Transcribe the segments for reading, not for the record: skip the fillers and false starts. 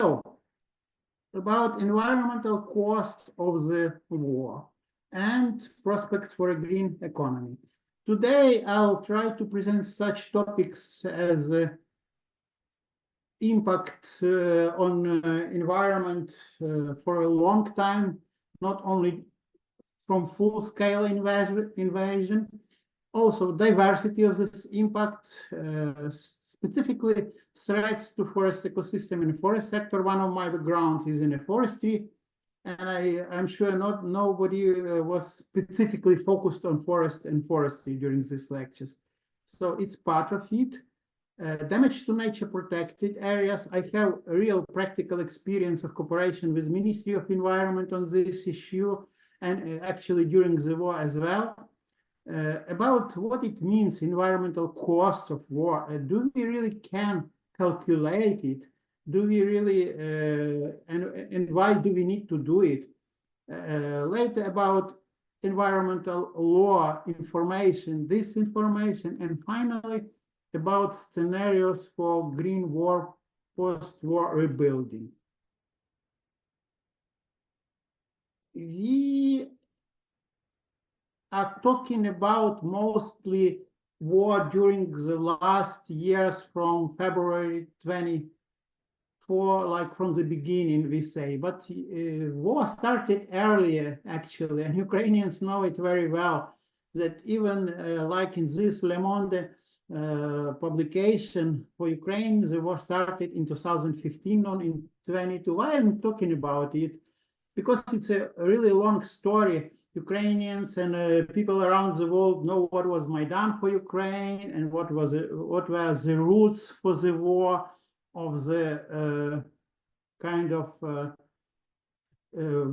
about environmental costs of the war and prospects for a green economy. Today, I'll try to present such topics as impact on environment for a long time, not only from full-scale invasion, also diversity of this impact, specifically threats to forest ecosystem in the forest sector. One of my backgrounds is in forestry, and I'm sure nobody was specifically focused on forest and forestry during these lectures. So it's part of it. Damage to nature protected areas. I have a real practical experience of cooperation with Ministry of Environment on this issue, and actually during the war as well. About what it means, environmental cost of war. Do we really can calculate it? Do we really, and why do we need to do it? Later about environmental law, information, disinformation, and finally about scenarios for green war, post-war rebuilding. We are talking about mostly war during the last years from February 24, like from the beginning, we say. But war started earlier, actually, and Ukrainians know it very well, that even like in this Le Monde publication for Ukraine, the war started in 2015, not in 22. Why I'm talking about it? Because it's a really long story. Ukrainians and people around the world know what was Maidan for Ukraine and what were the roots for the war of the kind of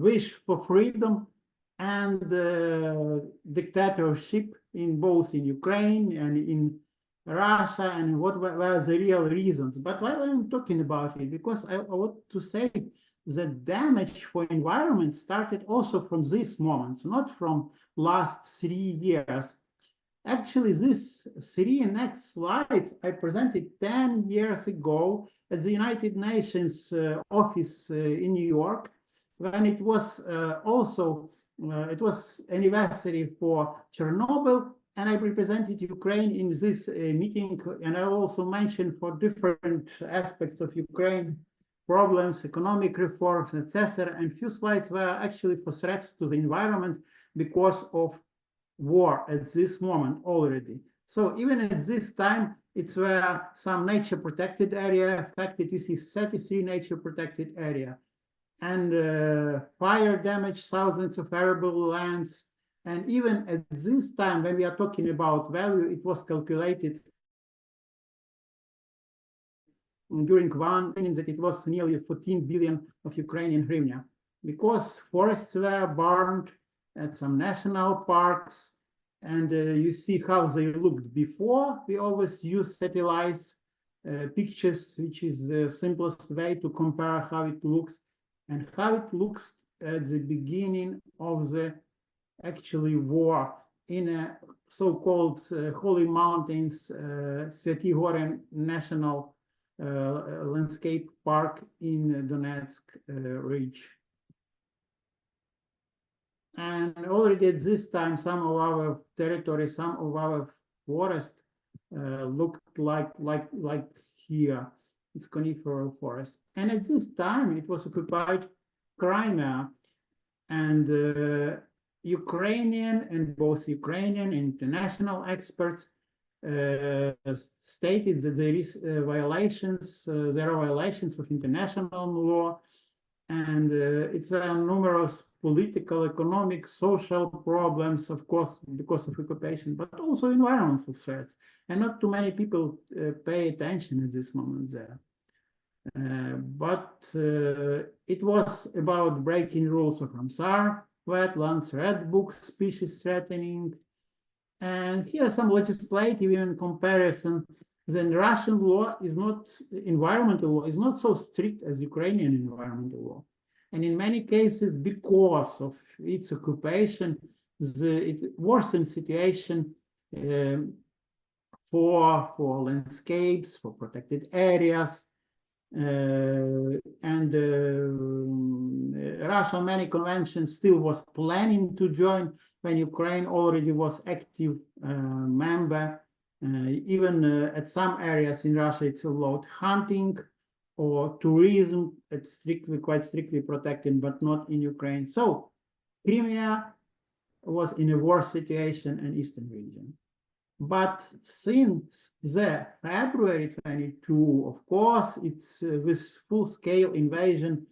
wish for freedom and dictatorship in both in Ukraine and in Russia, and what were the real reasons. But why I'm talking about it? Because I want to say the damage for environment started also from these moments, not from last 3 years. Actually, this 3 next slides I presented 10 years ago at the United Nations office in New York, when it was also it was anniversary for Chernobyl, and I represented Ukraine in this meeting, and I also mentioned for different aspects of Ukraine problems, economic reforms, etc. And few slides were actually for threats to the environment because of war at this moment already. So even at this time, it's where some nature protected area affected. This is 33 nature protected area. And fire damage thousands of arable lands. And even at this time, when we are talking about value, it was calculated during one meaning that it was nearly 14 billion of Ukrainian hryvnia, because forests were burned at some national parks, and you see how they looked before. We always use satellite pictures, which is the simplest way to compare how it looks and how it looks at the beginning of the actually war in a so-called Holy Mountains, Ihor National Landscape Park in Donetsk region. And already at this time, some of our territory, some of our forest looked like here. It's coniferous forest. And at this time, it was occupied Crimea, and Ukrainian and both Ukrainian and international experts stated that there is violations, there are violations of international law, and it's numerous political, economic, social problems, of course, because of occupation, but also environmental threats. And not too many people pay attention at this moment there. But it was about breaking rules of Ramsar, wetlands, red book, species threatening. And here some legislative in comparison. Then Russian law is not, environmental law is not so strict as Ukrainian environmental law. And in many cases, because of its occupation, it worsened situation for landscapes, for protected areas. and Russia, many conventions still was planning to join when Ukraine already was active member. Even at some areas in Russia, it's allowed hunting or tourism. It's quite strictly protected, but not in Ukraine. So Crimea was in a war situation in eastern region. But since the February 22, of course, it's with full-scale invasion,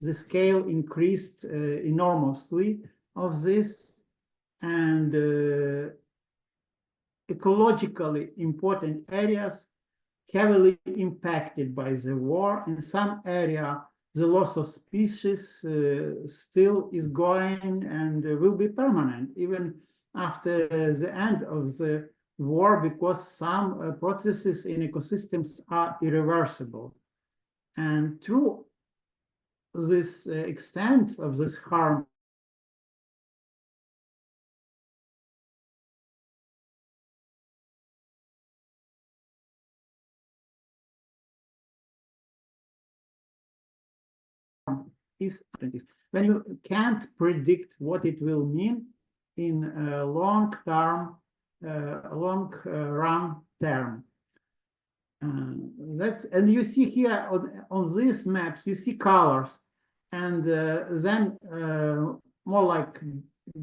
the scale increased enormously of this, and ecologically important areas heavily impacted by the war. In some area, the loss of species still is going and will be permanent even after the end of the war, because some processes in ecosystems are irreversible. And through this extent of this harm, is when you can't predict what it will mean in a long run term. And you see here on these maps, you see colors, and then more like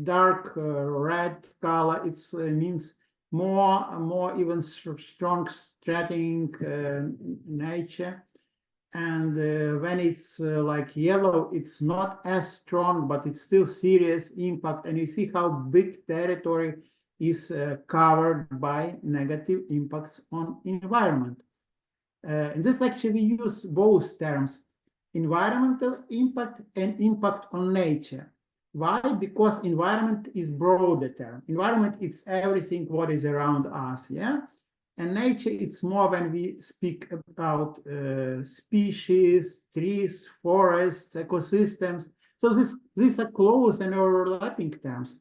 dark red color. It means more even strong threatening nature. And when it's like yellow, it's not as strong, but it's still serious impact. And you see how big territory is covered by negative impacts on environment. In this lecture, we use both terms, environmental impact and impact on nature. Why? Because environment is broader term. Environment is everything what is around us, yeah? And nature, it's more when we speak about species, trees, forests, ecosystems. So these are close and overlapping terms,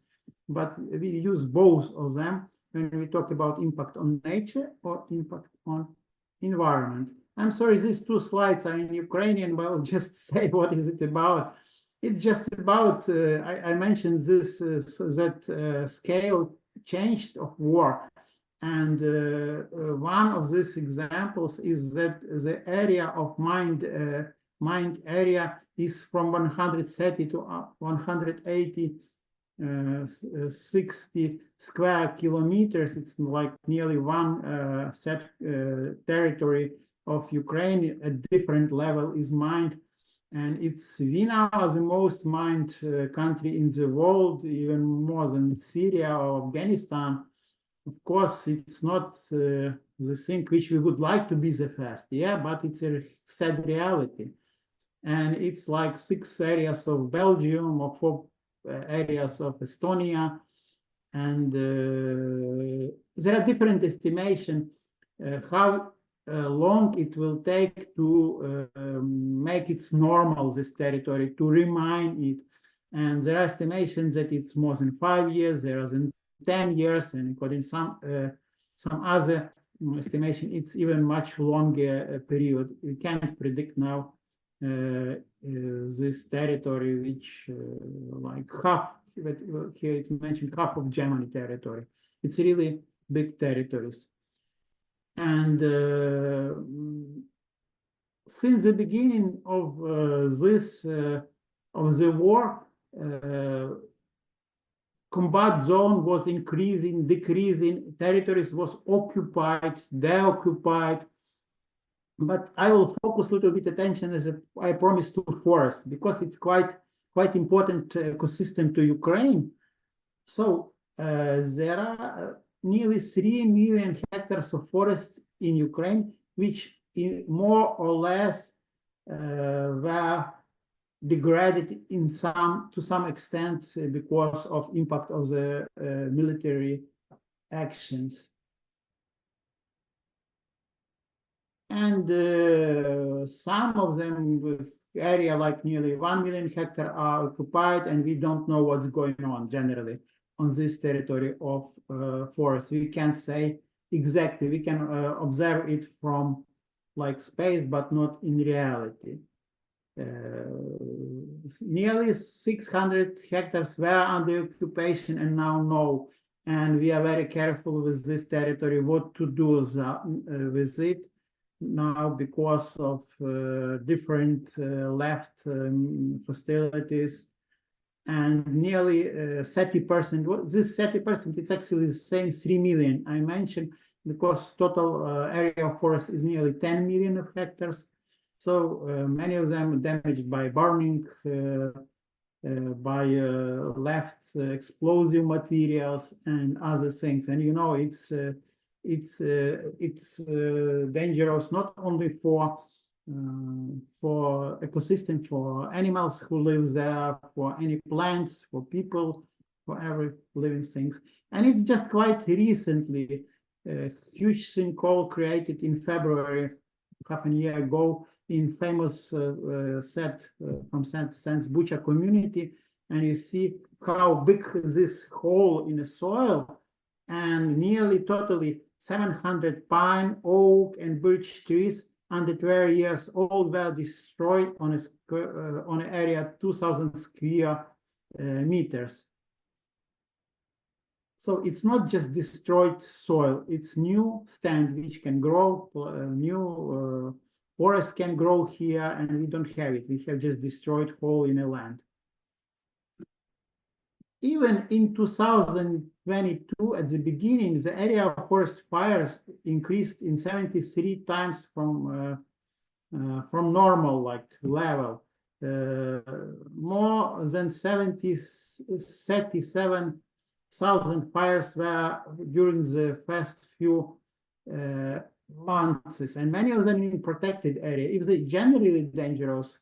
but we use both of them when we talk about impact on nature or impact on environment. I'm sorry, these two slides are in Ukrainian, but I'll just say what is it about. It's just about, I mentioned this, that scale changed of war. And one of these examples is that the area of mined area is from 130 to 180 60 square kilometers. It's like nearly one set territory of Ukraine at different level is mined. And we now are the most mined country in the world, even more than Syria or Afghanistan. Of course, it's not the thing which we would like to be the first, yeah, but it's a sad reality. And it's like 6 areas of Belgium or 4 areas of Estonia. And there are different estimations how long it will take to make it normal, this territory, to remine it. And there are estimations that it's more than 5 years, there are 10 years, and according to some other estimation, it's even much longer period. We can't predict now this territory, which like half, here it's mentioned half of Germany territory. It's really big territories. And since the beginning of of the war, combat zone was increasing, decreasing, territories was occupied, deoccupied. But I will focus a little bit attention, as I promised, to forest, because it's quite important ecosystem to Ukraine. So there are nearly 3 million hectares of forest in Ukraine, which more or less were degraded to some extent because of impact of the military actions. And some of them with area like nearly 1 million hectares are occupied, and we don't know what's going on generally on this territory of forest. We can't say exactly. We can observe it from like space, but not in reality. Nearly 600 hectares were under occupation and now no. And we are very careful with this territory, what to do with it now because of different left hostilities. And nearly 30%, this 30%, it's actually the same 3 million I mentioned, because total area of forest is nearly 10 million of hectares. So many of them damaged by burning, by left explosive materials and other things. And you know, it's dangerous not only for ecosystem, for animals who live there, for any plants, for people, for every living things. And it's just quite recently a huge sinkhole created in February, half a year ago, in famous set from St. Bucha community, and you see how big this hole in the soil, and nearly totally 700 pine, oak, and birch trees under 12 years old were destroyed on an area 2,000 square meters. So it's not just destroyed soil; it's new stand which can grow, new forest can grow here, and we don't have it. We have just destroyed hole in the land. Even in 2022, at the beginning, the area of forest fires increased in 73 times from normal like level. More than 37,000 fires were during the first few months, and many of them in protected area. If they generally dangerous,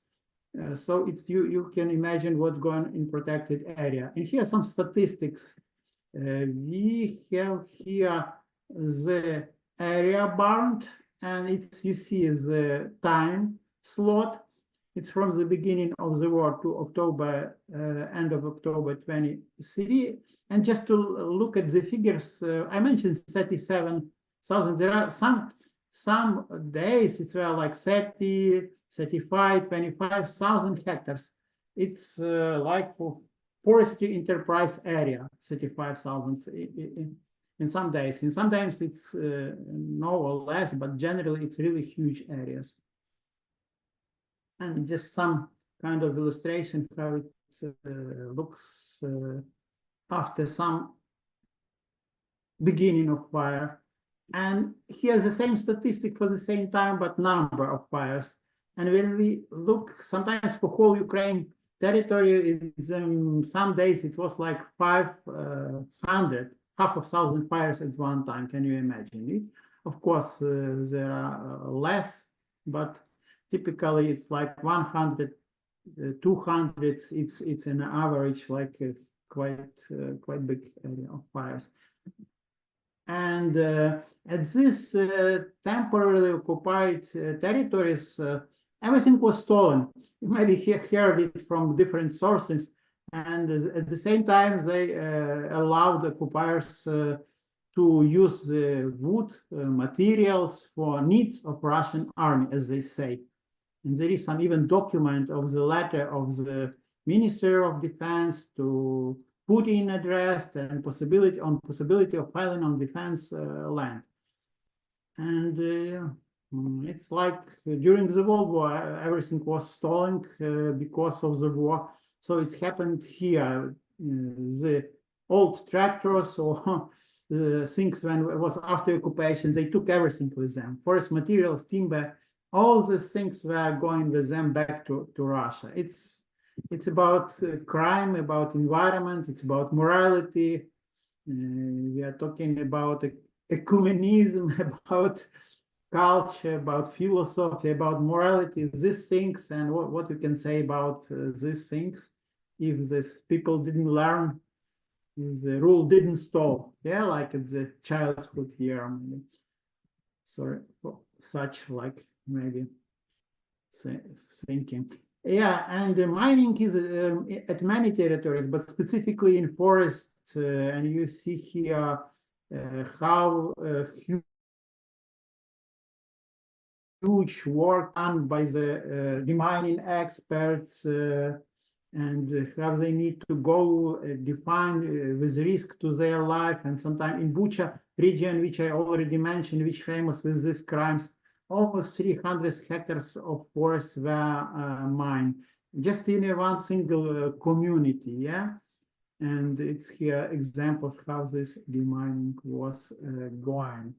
so it's you can imagine what's going on in protected area. And here are some statistics. We have here the area burned, and it's you see the time slot. It's from the beginning of the war to October, end of October 23. And just to look at the figures, I mentioned 37,000. There are some days it were like 30, 35, 25,000 hectares. It's like for forestry enterprise area, 35,000 in some days. In some times it's no or less, but generally it's really huge areas. And just some kind of illustration how it looks after some beginning of fire. And here's the same statistic for the same time, but number of fires. And when we look sometimes for whole Ukraine territory, some days it was like 500, half a thousand fires at one time. Can you imagine it? Of course, there are less, but typically it's like 100, 200. It's an average, like quite big area of fires. And at this temporarily occupied territories, everything was stolen. You maybe heard it from different sources. And at the same time, they allowed occupiers to use the wood materials for needs of Russian army, as they say. And there is some even document of the letter of the Minister of Defense to Putin addressed and possibility of filing on defense land. And it's like during the World War, everything was stolen because of the war. So it's happened here. The old tractors or things when it was after occupation, they took everything with them. Forest materials, timber, all these things were going with them back to Russia. It's about crime, about environment, it's about morality. We are talking about ecumenism, about culture, about philosophy, about morality, these things, and what you can say about these things. If these people didn't learn, if the rule didn't stop, yeah, like it's the childhood here, maybe. Sorry for such like maybe thinking. Yeah, and mining is at many territories, but specifically in forests, and you see here how huge huge work done by the demining experts, and how they need to go define with risk to their life. And sometimes in Bucha region, which I already mentioned, which famous with these crimes, almost 300 hectares of forest were mined, just in one single community, yeah? And it's here examples how this demining was going.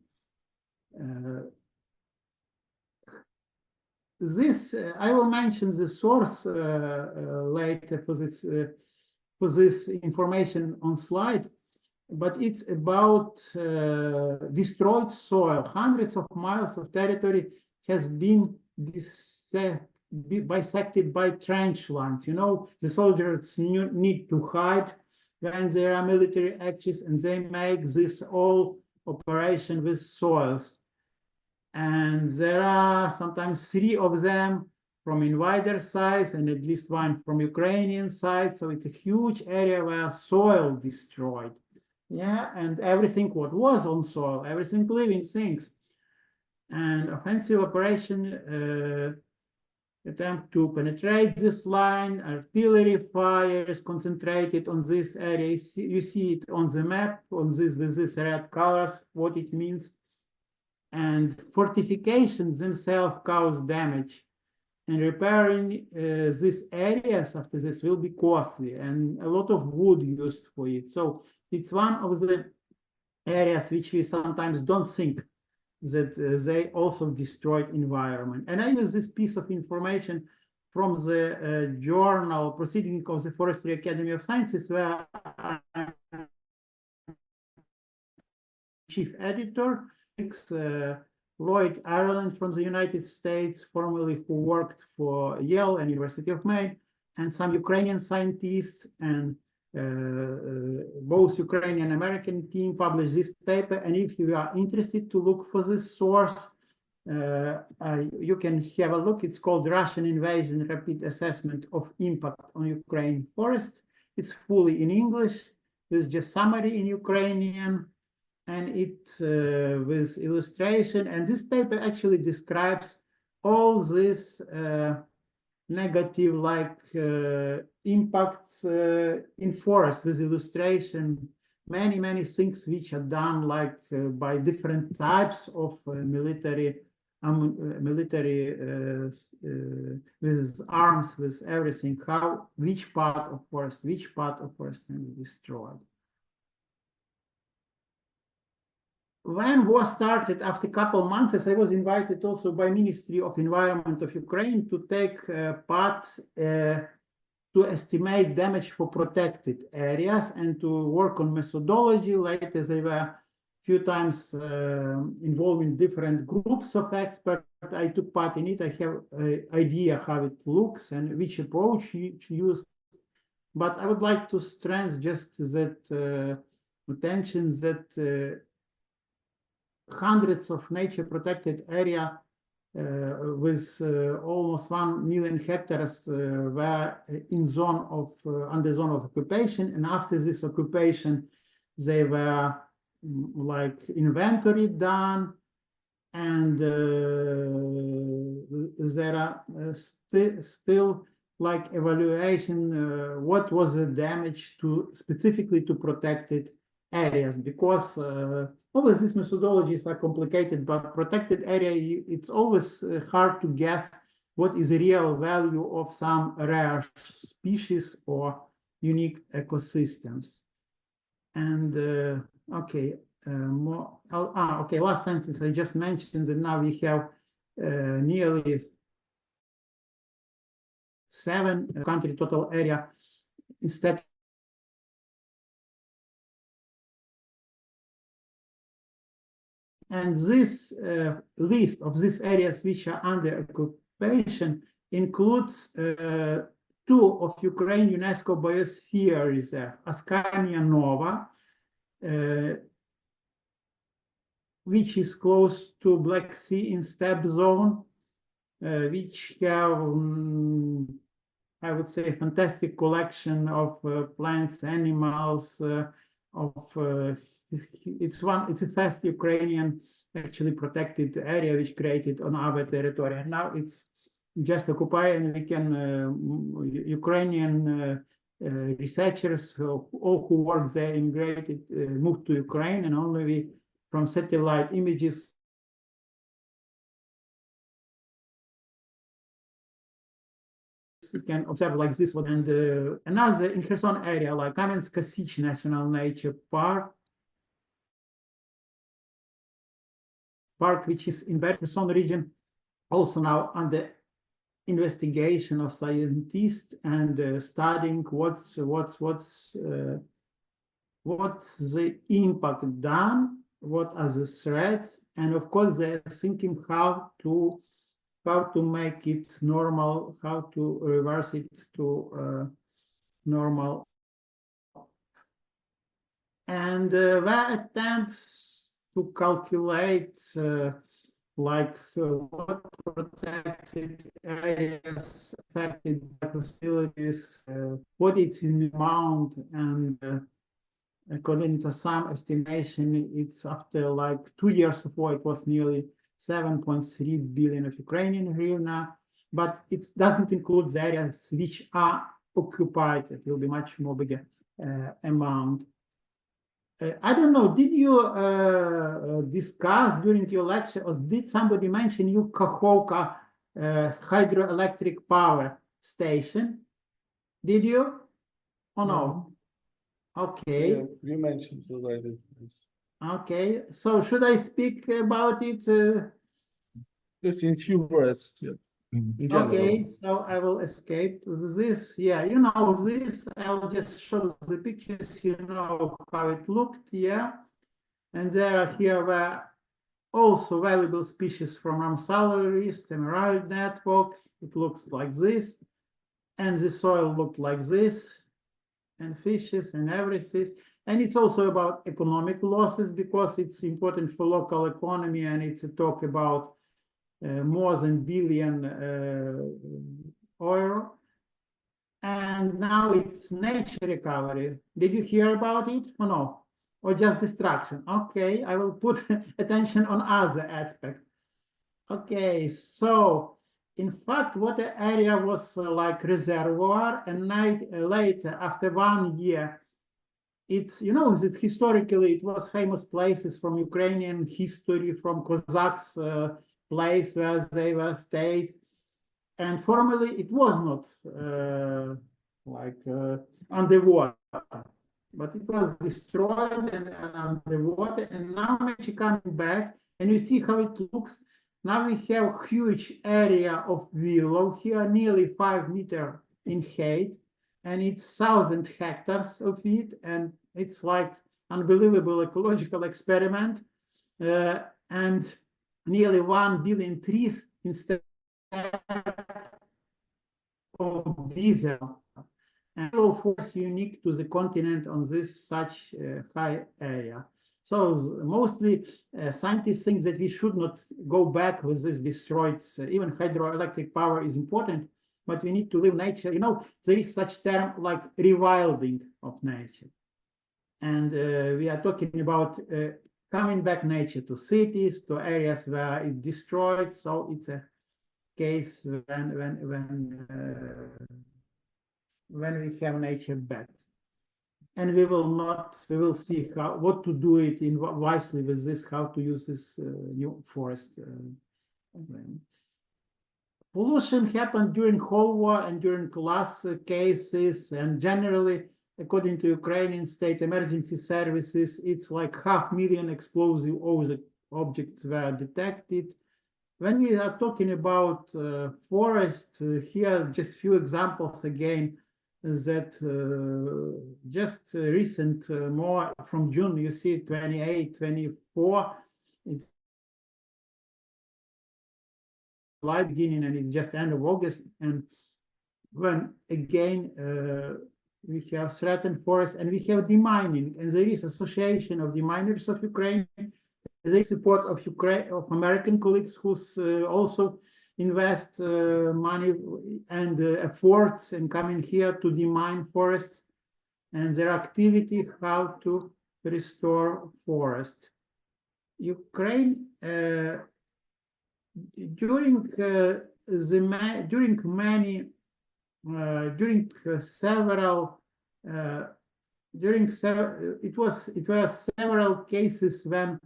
This I will mention the source later for this information on slide, but it's about destroyed soil. Hundreds of miles of territory has been bisected by trench lines. You know, the soldiers need to hide when there are military actions, and they make this all operation with soils. And there are sometimes 3 of them from invader side and at least 1 from Ukrainian side. So it's a huge area where soil destroyed. Yeah, and everything what was on soil, everything living things. And offensive operation attempt to penetrate this line, artillery fires concentrated on this area. You see it on the map, on this with these red colors, what it means. And fortifications themselves cause damage, and repairing these areas after this will be costly, and a lot of wood used for it. So it's one of the areas which we sometimes don't think that they also destroyed environment. And I use this piece of information from the journal Proceedings of the Forestry Academy of Sciences, where I'm chief editor. Lloyd Ireland from the United States, formerly who worked for Yale and University of Maine, and some Ukrainian scientists, and both Ukrainian and American team published this paper. And if you are interested to look for this source, you can have a look. It's called Russian Invasion Rapid Assessment of Impact on Ukraine Forest. It's fully in English with just summary in Ukrainian, and it's with illustration. And this paper actually describes all this negative impacts in forest with illustration, many things which are done by different types of military with arms, with everything, which part of forest can be destroyed. When war started, after a couple of months, I was invited also by Ministry of Environment of Ukraine to take part to estimate damage for protected areas and to work on methodology. Later, they were a few times involved in different groups of experts. I took part in it. I have an idea how it looks and which approach to use. But I would like to stress just that attention that hundreds of nature protected area with almost 1 million hectares were in zone of under zone of occupation, and after this occupation they were inventory done, and there are still evaluation what was the damage to specifically to protected areas, because always these methodologies are complicated, but protected area, it's always hard to guess what is the real value of some rare species or unique ecosystems. And okay, last sentence, I just mentioned that now we have nearly 7 country total area instead. And this list of these areas which are under occupation includes 2 of Ukraine UNESCO Biosphere Reserve, Askania Nova, which is close to Black Sea in steppe zone, which have, I would say, a fantastic collection of plants, animals, it's the first Ukrainian actually protected area which created on our territory. And now it's just occupied, and we can Ukrainian researchers all who work there immigrated, moved to Ukraine, and only we from satellite images you can observe like this one. And another in Kherson area, like Kamenska Sich National Nature Park, which is in Kherson region, also now under investigation of scientists and studying what's the impact done, what are the threats, and of course they're thinking how to make it normal, how to reverse it to normal. And there are attempts to calculate what protected areas affected by facilities, what it's in amount, and according to some estimation, it's after like 2 years of war, it was nearly 7.3 billion of Ukrainian hryvnia, but it doesn't include the areas which are occupied. It will be much more bigger amount. I don't know, did you discuss during your lecture, or did somebody mention you Kakhovka hydroelectric power station? Did you? Or no? Okay. Yeah, you mentioned already. Okay, so should I speak about it? Just in few words, yeah. In general. Okay, so I will escape this. Yeah, you know this. I'll just show the pictures. You know how it looked. Yeah, and there are here were also valuable species from Ramsar East, Emerald Network. It looks like this, and the soil looked like this, and fishes and everything. And it's also about economic losses because it's important for local economy, and it's a talk about more than billion euro. And now it's nature recovery. Did you hear about it or no? Or just destruction? Okay, I will put attention on other aspects. Okay, so in fact, water area was like reservoir, and later, after 1 year, it's, you know, that historically it was famous places from Ukrainian history, from Cossacks place where they were stayed, and formerly it was not underwater, but it was destroyed and underwater, and now nature coming back, and you see how it looks. Now we have huge area of willow here, nearly 5 meters in height, and it's 1,000 hectares of it, and it's like unbelievable ecological experiment, and nearly 1 billion trees instead of diesel. And of course, unique to the continent on this such high area. So mostly scientists think that we should not go back with this destroyed. Even hydroelectric power is important, but we need to live nature. You know, there is such term like rewilding of nature, and we are talking about coming back nature to cities, to areas where it's destroyed. So it's a case when we have nature back, and we will see what to do it in wisely with this, how to use this new forest. Pollution happened during whole war and during last cases, and generally, according to Ukrainian state emergency services, it's like 500,000 explosive objects were detected. When we are talking about forest, here just few examples again, that just recent, more from June, you see 28, 24, it's light beginning and it's just end of August. And when again, we have threatened forest and we have demining, and there is association of deminers of Ukraine. There is support of of American colleagues who also invest money and efforts in coming here to demine forests, and their activity how to restore forest. Ukraine during several it were several cases when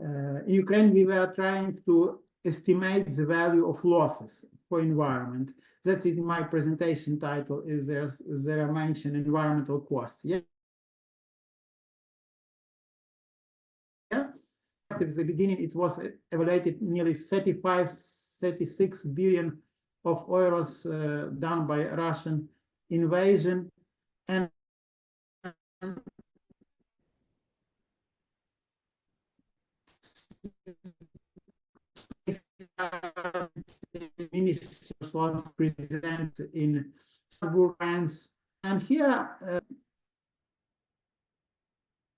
in Ukraine we were trying to estimate the value of losses for environment. That is my presentation title. Is there mentioned environmental costs? Yeah. At the beginning, it was evaluated nearly 36 billion of euros done by Russian invasion, and ministers was present in Strasbourg, France, and here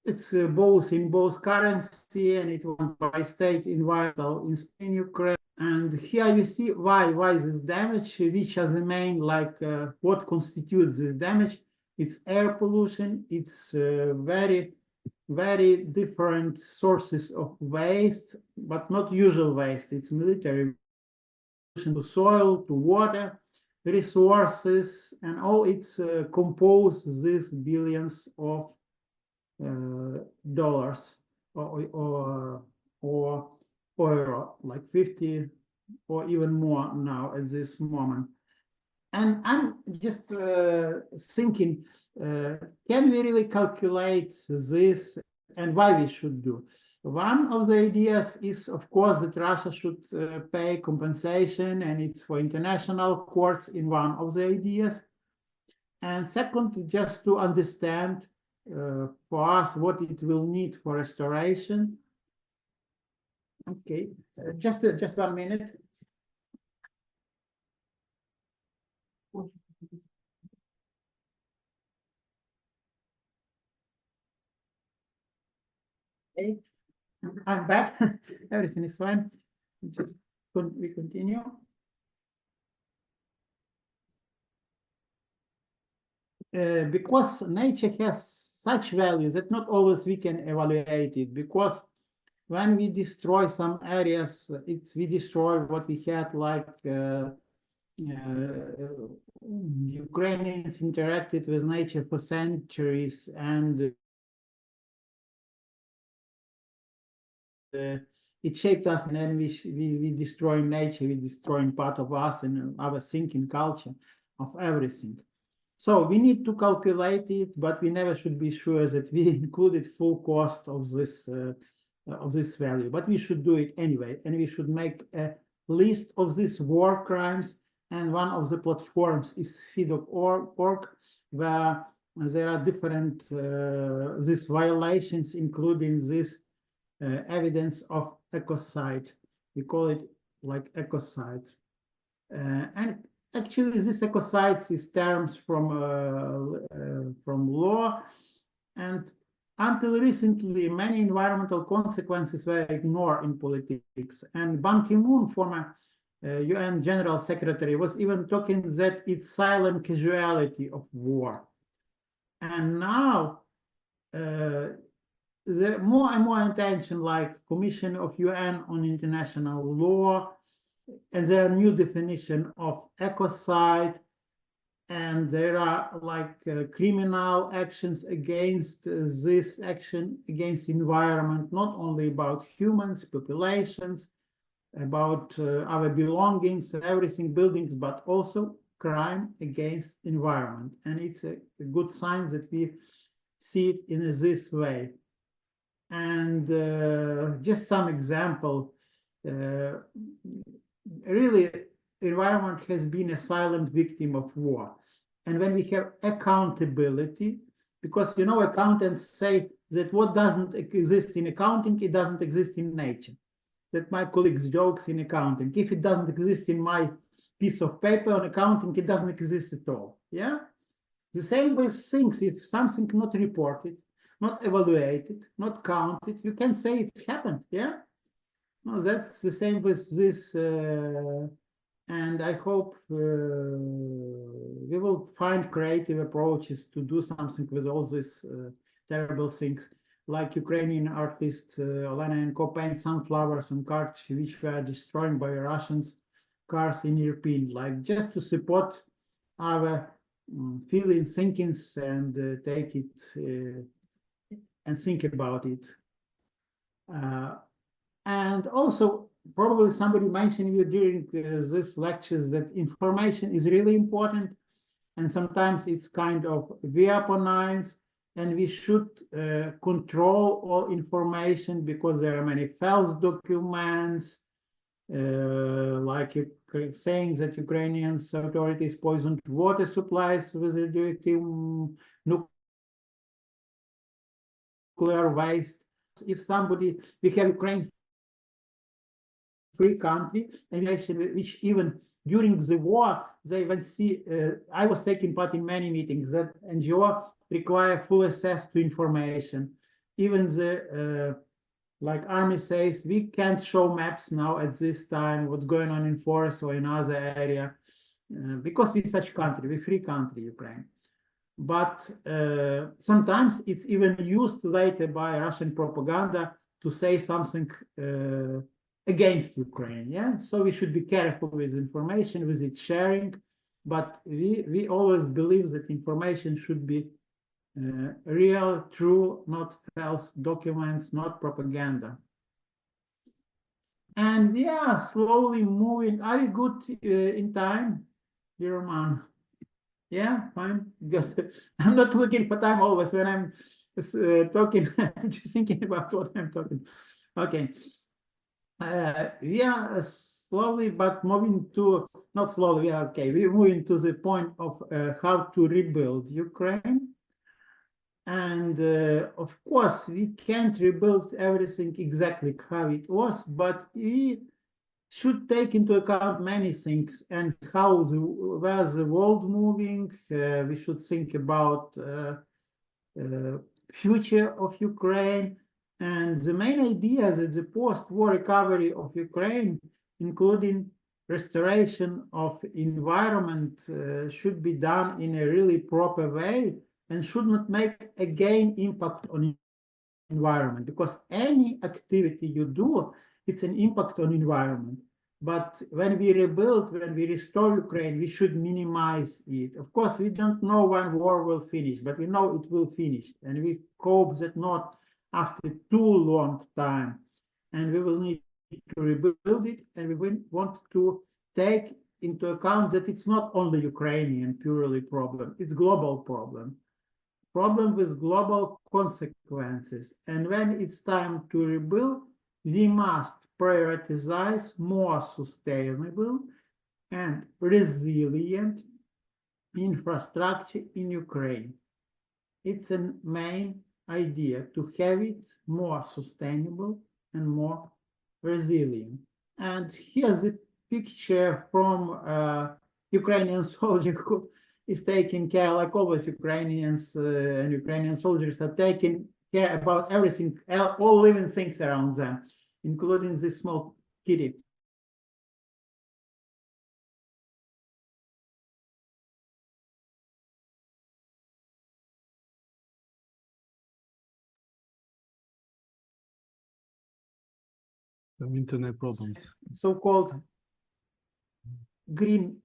it's both in both currency, and it was by state environmental in Ukraine. And here you see why this damage, which are the main, like what constitutes this damage. It's air pollution, it's very different sources of waste, but not usual waste. It's military pollution to soil, to water, resources, and all it's compose these billions of dollars or euro, like 50 or even more now at this moment. And I'm just thinking, can we really calculate this, and why we should do? One of the ideas is, of course, that Russia should pay compensation, and it's for international courts in one of the ideas. And second, just to understand for us what it will need for restoration. Okay, just 1 minute. Okay, I'm back. Everything is fine. Just we continue. Because nature has such values that not always we can evaluate it, because when we destroy some areas, we destroy what we had, like Ukrainians interacted with nature for centuries, and it shaped us, and then we destroy nature, we destroying part of us and our thinking culture of everything. So we need to calculate it, but we never should be sure that we included full cost of this value. But we should do it anyway, and we should make a list of these war crimes. And one of the platforms is feed.org, where there are different these violations, including this evidence of ecocide. We call it like ecocide, and actually, this ecocide is terms from law, and until recently, many environmental consequences were ignored in politics. And Ban Ki-moon, former UN General Secretary, was even talking that it's silent casualty of war. And now, there more and more attention, like Commission of UN on International Law, and there are new definition of ecocide, and there are like criminal actions against this action against environment, not only about humans, populations, about our belongings, everything, buildings, but also crime against environment. And it's a good sign that we see it in this way. And just some example, really, environment has been a silent victim of war. And when we have accountability, because accountants say that what doesn't exist in accounting, it doesn't exist in nature. That my colleagues jokes in accounting. If it doesn't exist in my piece of paper on accounting, it doesn't exist at all. Yeah. The same with things. If something not reported, not evaluated, not counted, you can say it's happened. Yeah. No, that's the same with this, and I hope we will find creative approaches to do something with all these terrible things. like Ukrainian artist Olena and Co paint sunflowers on cars which were destroyed by Russians cars in European, like just to support our feelings, thinkings, and take it and think about it. And also, probably somebody mentioned you during this lectures that information is really important, and sometimes it's kind of weaponized, and we should control all information because there are many false documents, like saying that Ukrainian authorities poisoned water supplies with radioactive nuclear waste. If somebody, we have Ukraine free country, and which even during the war, they even see, I was taking part in many meetings that NGO require full access to information. Even the, like army says, we can't show maps now at this time, what's going on in forest or in other area, because we're such country, we're free country, Ukraine. But sometimes it's even used later by Russian propaganda to say something against Ukraine. Yeah, so we should be careful with information, with its sharing. But we always believe that information should be real, true, not false documents, not propaganda. And we are slowly moving. Are you good in time, dear man? Yeah, fine. Because I'm not looking for time always when I'm talking. I'm just thinking about what I'm talking. Okay. We are slowly, but moving to, not slowly, yeah, okay. We're moving to the point of how to rebuild Ukraine. And of course, we can't rebuild everything exactly how it was, but we should take into account many things and how where the world moving. We should think about future of Ukraine, and the main idea that the post-war recovery of Ukraine, including restoration of environment, should be done in a really proper way and should not make again impact on environment, because any activity you do, it's an impact on environment. But when we rebuild, when we restore Ukraine, we should minimize it. Of course, we don't know when war will finish, but we know it will finish. And we hope that not after too long time. And we will need to rebuild it. And we want to take into account that it's not only Ukrainian purely problem, it's global problem with global consequences. And when it's time to rebuild, we must prioritize more sustainable and resilient infrastructure in Ukraine. It's a main idea to have it more sustainable and more resilient. And here's a picture from Ukrainian soldier who is taking care, like always Ukrainians and Ukrainian soldiers are taking care about everything, all living things around them, including this small kitty. Some internet problems. So-called Green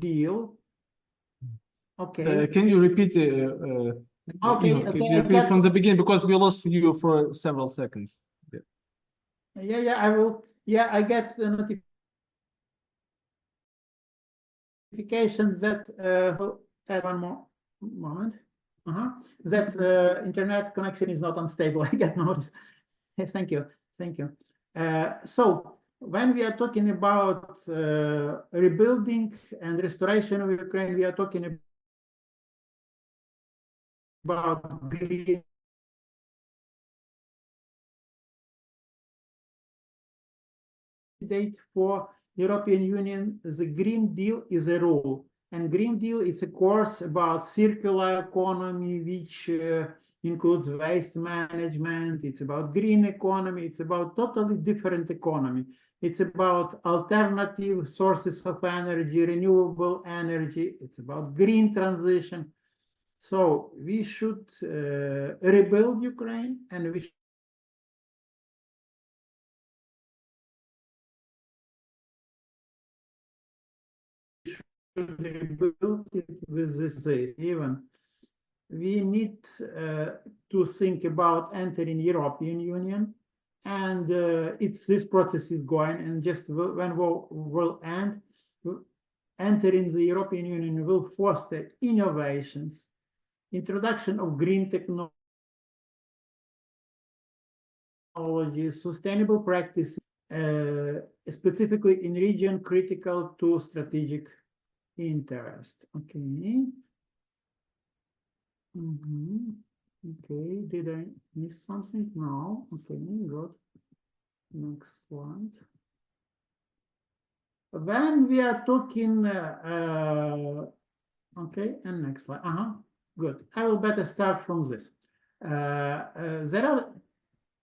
Deal. Okay. Can you repeat? Okay, Ihor, can okay, you repeat from the beginning, because we lost you for several seconds. Yeah, I will. Yeah, I get the notification that at one more moment. That internet connection is not unstable. I get notice. Yes, thank you. So when we are talking about rebuilding and restoration of Ukraine, we are talking about green date for European Union. The Green Deal is a rule, and Green Deal is a course about circular economy, which includes waste management. It's about green economy. It's about totally different economy. It's about alternative sources of energy, renewable energy. It's about green transition. So we should rebuild Ukraine, and we should rebuild it with this even. We need to think about entering European Union, and this process is going, and just when will end, entering the European Union will foster innovations, introduction of green technology, sustainable practices, specifically in region critical to strategic interest. Okay. Okay, did I miss something? No. Okay, good. Next slide. When we are talking, okay, and next slide. Good. I will better start from this. There are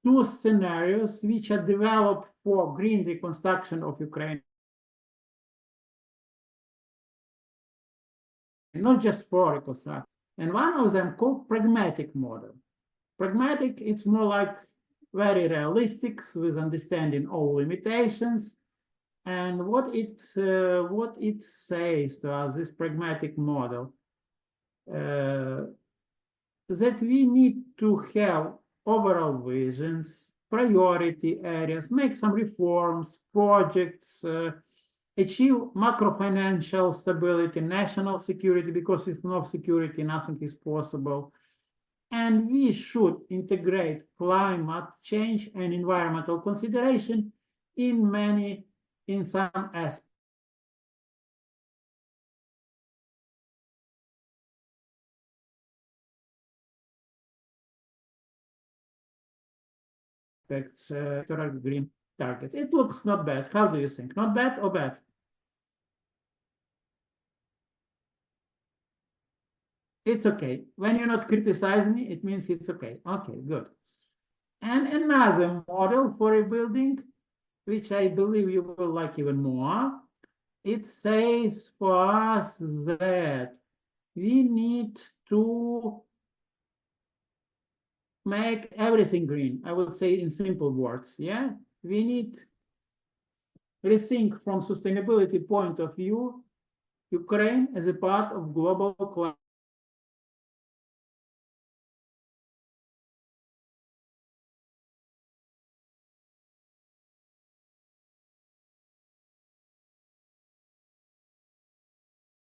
two scenarios which are developed for green reconstruction of Ukraine, not just for reconstruction. And one of them called pragmatic model. Pragmatic, it's more like very realistic with understanding all limitations. And what it says to us, this pragmatic model, that we need to have overall visions, priority areas, make some reforms, projects, achieve macro-financial stability, national security, because if no security, nothing is possible. And we should integrate climate change and environmental consideration in some aspects. Green targets. It looks not bad. How do you think? Not bad or bad? It's okay. When you're not criticizing me, it means it's okay. Okay, good. And another model for rebuilding, which I believe you will like even more, it says for us that we need to make everything green. I would say in simple words, yeah? We need rethink from sustainability point of view, Ukraine as a part of global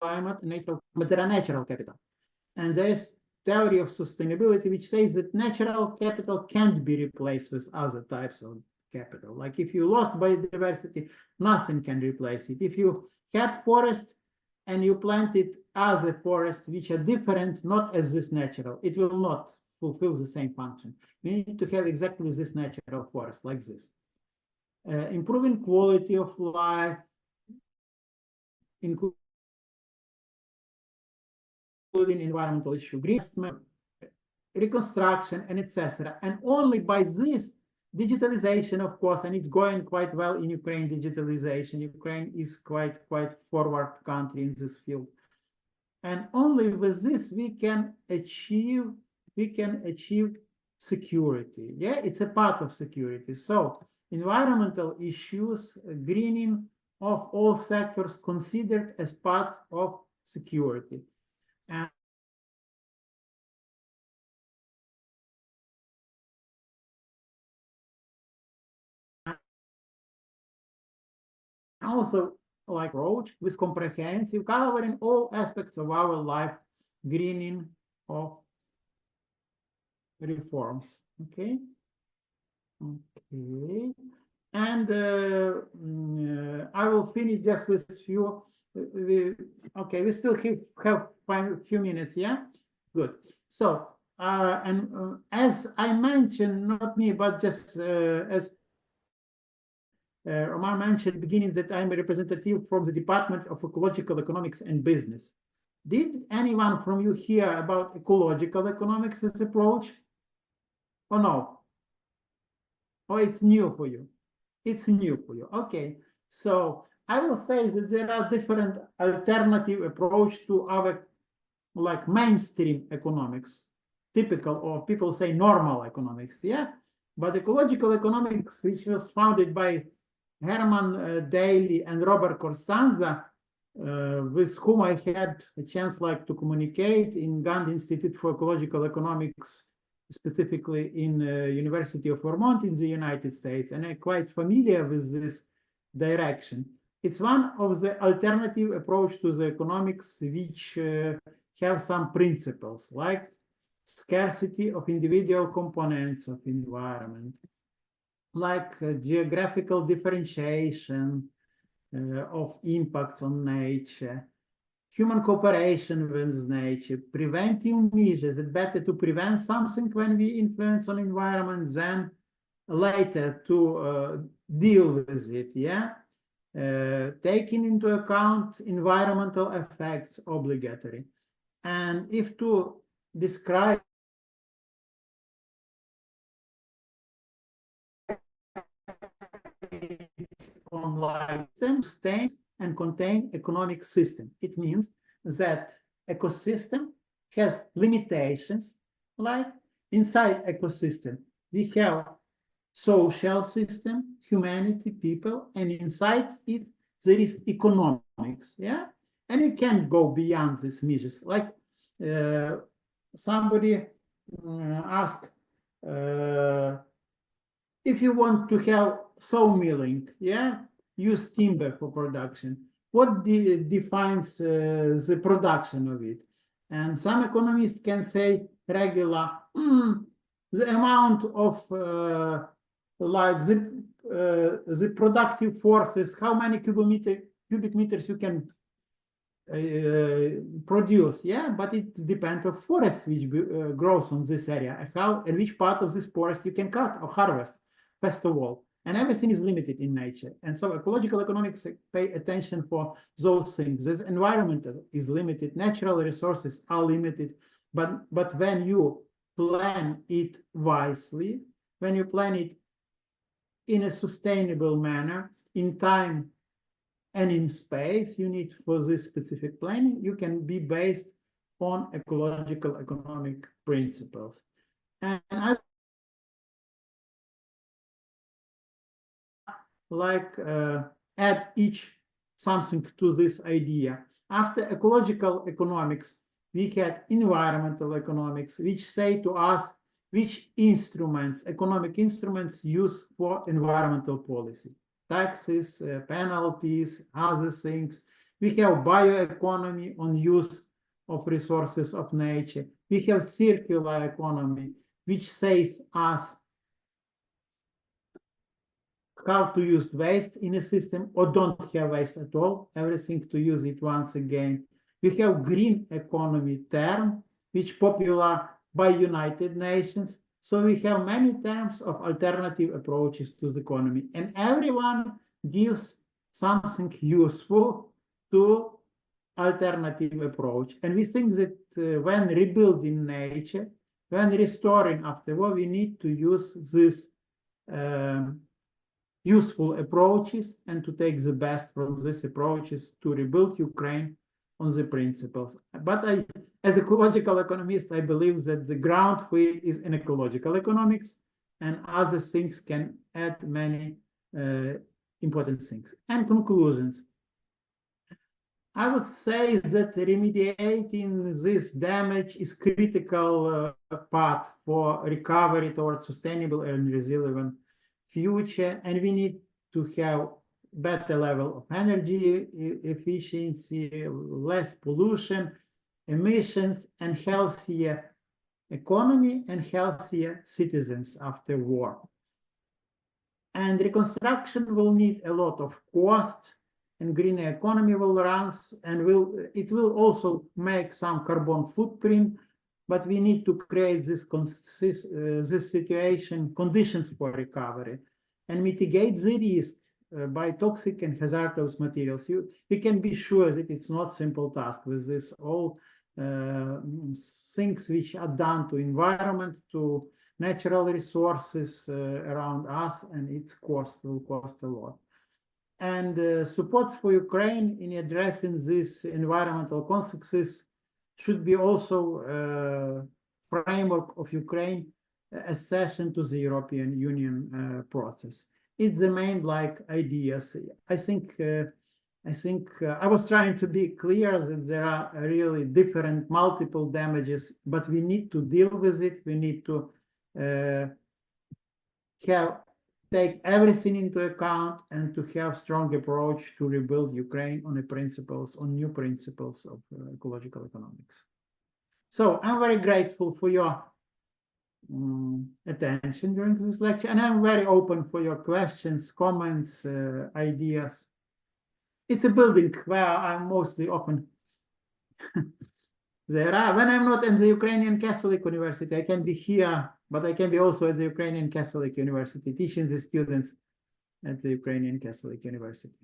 climate and natural, but there are natural capital. And there is theory of sustainability which says that natural capital can't be replaced with other types of capital. Like if you lost biodiversity, nothing can replace it. If you had forest and you planted other forests which are different, not as this natural, it will not fulfill the same function. We need to have exactly this natural forest like this. Improving quality of life, including environmental issue, green reconstruction, and etc. And only by this digitalization, of course, and it's going quite well in Ukraine, digitalization. Ukraine is quite forward country in this field. And only with this we can achieve security. Yeah, it's a part of security. So environmental issues, greening of all sectors considered as part of security. And also like approach with comprehensive covering all aspects of our life, greening of reforms. Okay. And I will finish just with few. We still have a few minutes. Yeah, good. So as I mentioned, not me, but just as Omar mentioned at the beginning, that I'm a representative from the Department of Ecological Economics and Business. Did anyone from you hear about ecological economics as approach? Or no? Or it's new for you? It's new for you. Okay. So I will say that there are different alternative approach to our like mainstream economics, typical, or people say normal economics, yeah? But ecological economics, which was founded by Herman Daly and Robert Costanza, with whom I had a chance like to communicate in Gandhi Institute for Ecological Economics, specifically in University of Vermont in the United States, and I'm quite familiar with this direction. It's one of the alternative approach to the economics which have some principles like scarcity of individual components of environment, like geographical differentiation of impacts on nature, human cooperation with nature, preventive measures. It's better to prevent something when we influence on environment than later to deal with it, yeah? Taking into account environmental effects obligatory. And if to describe online systems and contain economic system. It means that ecosystem has limitations, like inside ecosystem, we have social system, humanity, people, and inside it, there is economics, yeah? And you can't go beyond these measures. Like somebody asked, if you want to have sawmilling, yeah, use timber for production. What defines the production of it? And some economists can say regular, the amount of like the productive forces, how many cubic meters you can produce, yeah, but it depends on forest which grows on this area, how and which part of this forest you can cut or harvest, first of all. And everything is limited in nature. And so ecological economics pay attention for those things. This environment is limited, natural resources are limited, but when you plan it wisely, when you plan it in a sustainable manner, in time and in space you need for this specific planning, you can be based on ecological economic principles. And I like add each something to this idea. After ecological economics, we had environmental economics, which say to us which instruments, economic instruments, use for environmental policy. Taxes, penalties, other things. We have bioeconomy on use of resources of nature. We have circular economy, which says us how to use waste in a system or don't have waste at all, everything to use it once again. We have green economy term, which popular by United Nations. So we have many terms of alternative approaches to the economy, and everyone gives something useful to alternative approach. And we think that when rebuilding nature, when restoring after war, we need to use this useful approaches and to take the best from these approaches to rebuild Ukraine on the principles. But I, as ecological economist, I believe that the ground for it is in ecological economics, and other things can add many important things. And conclusions. I would say that remediating this damage is critical path for recovery towards sustainable and resilient future, and we need to have better level of energy efficiency, less pollution, emissions, and healthier economy and healthier citizens after war. And reconstruction will need a lot of cost, and greener economy will run, and it will also make some carbon footprint, but we need to create this situation, conditions for recovery, and mitigate the risk by toxic and hazardous materials. We can be sure that it's not simple task with this all things which are done to environment, to natural resources around us, and its cost will cost a lot. And supports for Ukraine in addressing these environmental consequences should be also framework of Ukraine accession to the European Union process. It's the main like ideas. I think I was trying to be clear that there are really different multiple damages, but we need to deal with it. We need to take everything into account and to have strong approach to rebuild Ukraine on new principles of ecological economics. So I'm very grateful for your attention during this lecture, and I'm very open for your questions, comments, ideas. It's a building where I'm mostly open. When I'm not in the Ukrainian Catholic University, I can be here, but I can be also at the Ukrainian Catholic University, teaching the students at the Ukrainian Catholic University.